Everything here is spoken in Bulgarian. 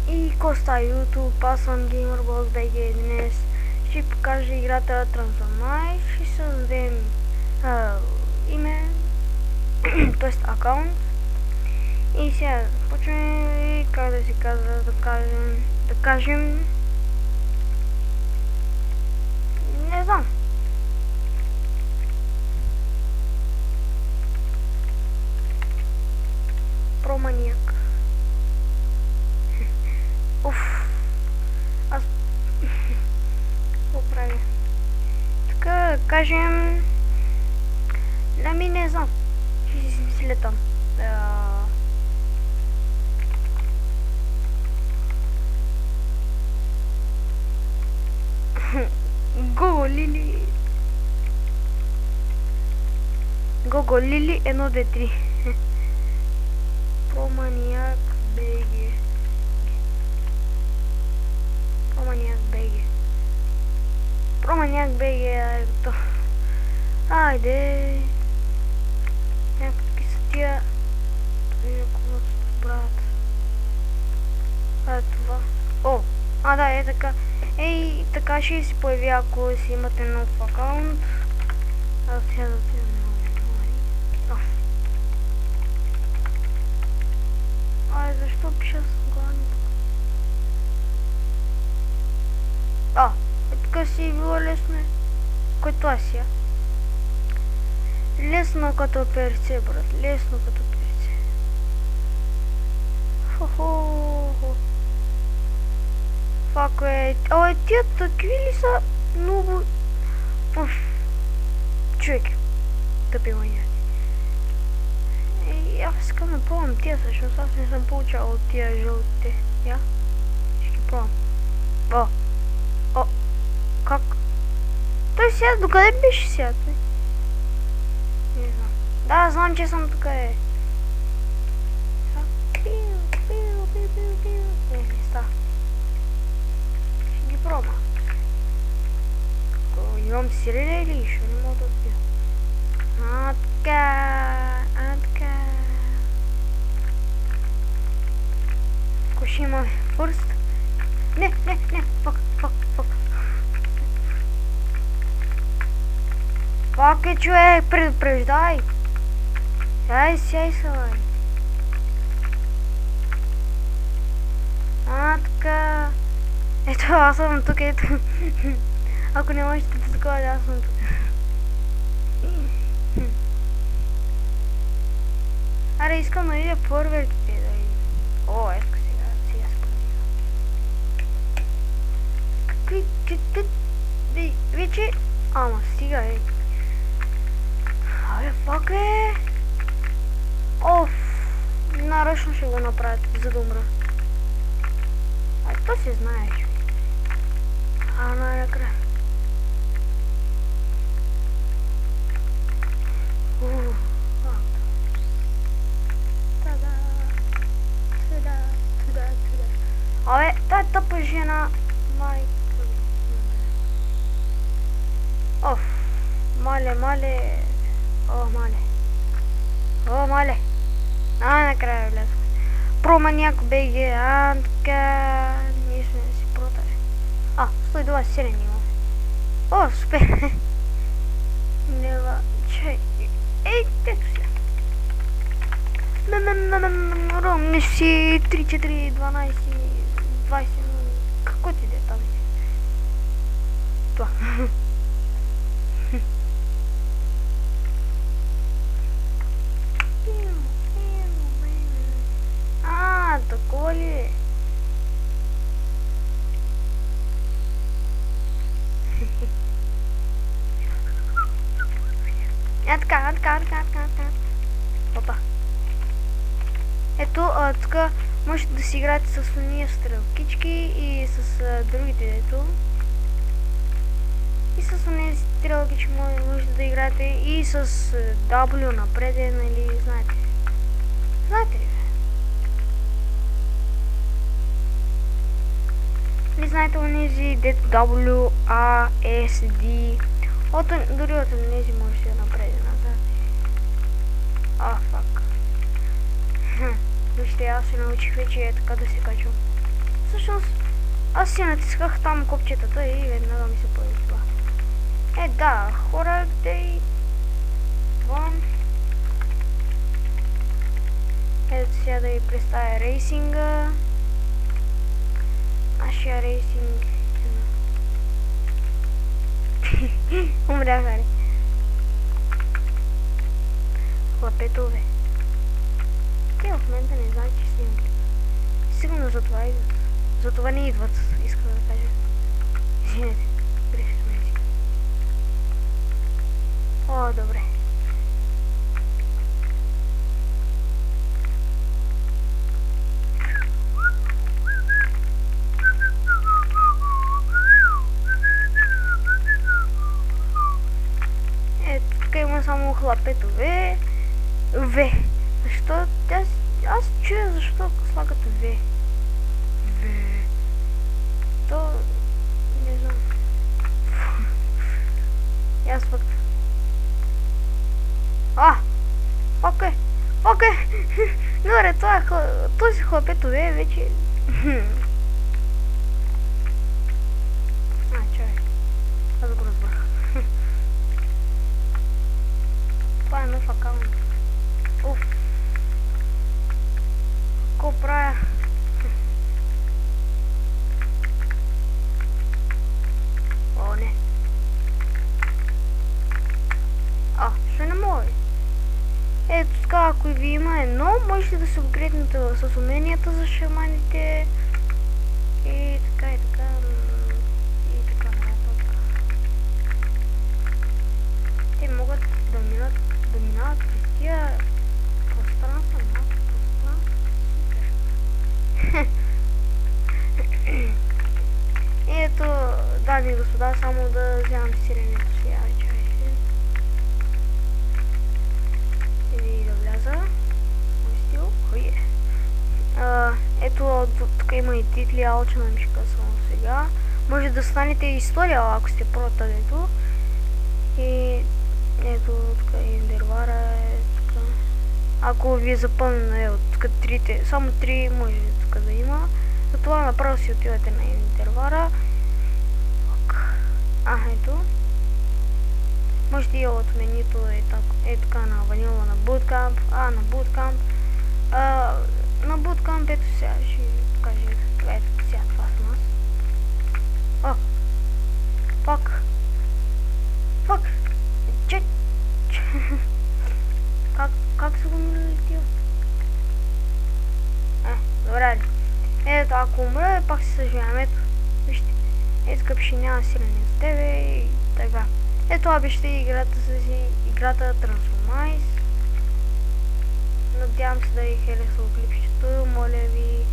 И Коста YouTube, аз съм GamerBoss BG. Днес ще покажа играта Transformice. Ще създадем име, т.е. акаунт. И сега започваме, как да си казва, да кажем, не знам. Проманиак. Уф. Аз какво правя? Така да кажем, ами не знам. Ще си мисля там. Гого Лили 1, 2, 3. Проманиак BG. Проманиак BG, ето. Айде. Някакви са тия. Брат. Това. О! Да, е така. Ей, така ще си появи, ако си имате нов акаунт. Аз сега да отидем на защо пиша с главни? Така си било лесно. Което аз я? Лесно като перце, брат. Лесно като перце. Хо-хо-хо. Фак е. Тия такви ли са много... Човек. Тъпи маняци. Аз искам да пробвам тия, защото аз не съм получавал от тия жълтите. Я? Ще ги пробвам. Как? Той сега докъде беше сега? Не знам. Да, знам, че съм тук е. Не става. Ще ги пробвам. Имам сирене или ще не мога да отбия. Така. Ако ще имаме фърст. Не. Фак. Фак е, човек, предупреждай. Сяй салай. Така. Ето, аз съм тук, ето. Ако не можете да такова, аз съм тук. Аре, искам да видя първертите, да видим. Ето сега спомня. Вече... Ама, стига, фак е. Нарочно ще го направят, за да умра. То се знаеш. Накрая. Тая тъпа жена. Майка. Мале. Накрая влязох. Проманиак BG, така. Ние сме да си протали. 127 имаме. Супер. Нева. Чай. Тето сега. Ровно си 3, 4, 12, 20. Какво ти де там? Това. Такова ли е? Така. Опа. Ето, тук можете да си играете с уния стрелкички и с другите, ето. И с уния стрелкички можете да играете и с W напред, нали, знаете. Знаете ли? Не знаете онези дето W, A, S, D. Дори от онези можете да направите назад. Фак. Вижте, аз се научих вече така да се качвам. всъщност аз си натисках там копчетата и веднага ми се появи това. Да, хора, Day 1. Ето сега да ви представя рейсинга. Нашия рейсинг. Умряха ли? Хлапетове. Те в момента не знаят, че снимам. Сигурно за това идват. За това не идват, искам да кажа. Извинете, грешихме си. О, добре. Тук има само хлапетове. В. Защо? Аз чуя защо слагат В. В. То... не знам. Аз пък... Окей. Добре, този хлапетове вече... чай. Аз го разбрах. Това е нов акаунт. Уф. Какво правя? О, не. Ще не може. Ето така, ако ви има едно, можете да се апгрейднете с уменията за шаманите. И така. И така нататък. Те могат да минават през тия пространства, Супер. И ето, дами и господа, само да вземам сиренето сега, чайте. И да вляза. Мой стил. Ето, тук има и титли, алчена мишка само сега. Може да станете история, ако сте протъдето. И ето, тук е интервара, тук. Ако ви е запълнено, тук трите, само 3 може тук да има. Затова направо си отивате на интервара. Ето. Можете и от менюто е така на ванила на Bootcamp. На Bootcamp. На Bootcamp ето сега ще ви покажа. Ето сега това съм аз. Фак. Че. Как се го налетил? Добре ли? Ето, ако умра, пак се съжалявам. Ето, вижте. Ето, къпши няма сирене за тебе и така. Ето, това беше играта Transformice. Надявам се да ви харесало клипчето. Моля ви